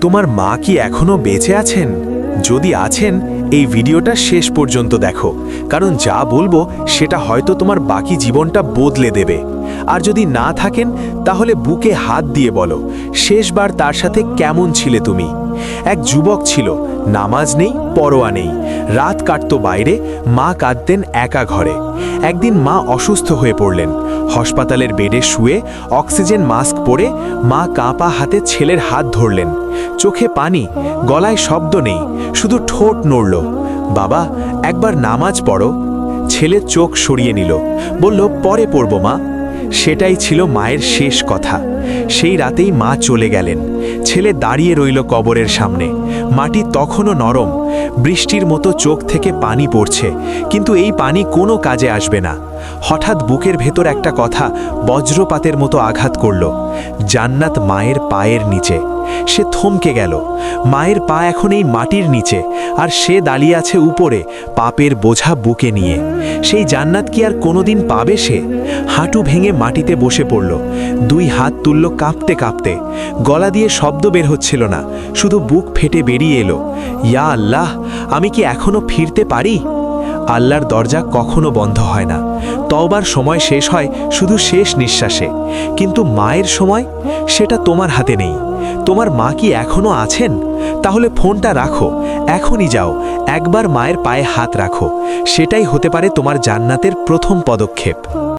তোমার মা কি এখনো বেঁচে আছেন? যদি আছেন, এই ভিডিওটা শেষ পর্যন্ত দেখো, কারণ যা বলবো সেটা হয়তো তোমার বাকি জীবনটা বদলে দেবে। আর যদি না থাকেন, তাহলে বুকে হাত দিয়ে বলো, শেষবার তার সাথে কেমন ছিলে তুমি? এক যুবক ছিল, নামাজ নেই, পরোয়া নেই, রাত কাটতো বাইরে, মা কাঁদতেন একা ঘরে। একদিন মা অসুস্থ হয়ে পড়লেন। হাসপাতালের বেডে শুয়ে অক্সিজেন মাস্ক পরে মা কাঁপা হাতে ছেলের হাত ধরলেন। চোখে পানি, গলায় শব্দ নেই, শুধু ঠোঁট নড়ল। বাবা, একবার নামাজ পড়ো। ছেলে চোখ সরিয়ে নিল, বলল, পরে পড়ব মা। সেটাই ছিল মায়ের শেষ কথা। সেই রাতেই মা চলে গেলেন। ছেলে দাঁড়িয়ে রইল কবরের সামনে। মাটি তখনও নরম, বৃষ্টির মতো চোখ থেকে পানি পড়ছে, কিন্তু এই পানি কোনো কাজে আসবে না। হঠাৎ বুকের ভেতর একটা কথা বজ্রপাতের মতো আঘাত করল, জান্নাত মায়ের পায়ের নিচে। সে থমকে গেল। মায়ের পা এখন এই মাটির নিচে, আর সে দাঁড়িয়ে আছে উপরে, পাপের বোঝা বুকে নিয়ে। সেই জান্নাত কি আর কোনোদিন পাবে সে? হাঁটু ভেঙে মাটিতে বসে পড়ল, দুই হাত তুলল কাঁপতে কাঁপতে। গলা দিয়ে শব্দ বের হচ্ছিল না, শুধু বুক ফেটে বেরিয়ে এলো, ইয়া আল্লাহ, আমি কি এখনো ফিরতে পারি? আল্লাহর দরজা কখনো বন্ধ হয় না। তওবার সময় শেষ হয় শুধু শেষ নিঃশ্বাসে। কিন্তু মায়ের সময়, সেটা তোমার হাতে নেই। তোমার মা কি এখনো আছেন? তাহলে ফোনটা রাখো, এখনই যাও, একবার মায়ের পায়ে হাত রাখো। সেটাই হতে পারে তোমার জান্নাতের প্রথম পদক্ষেপ।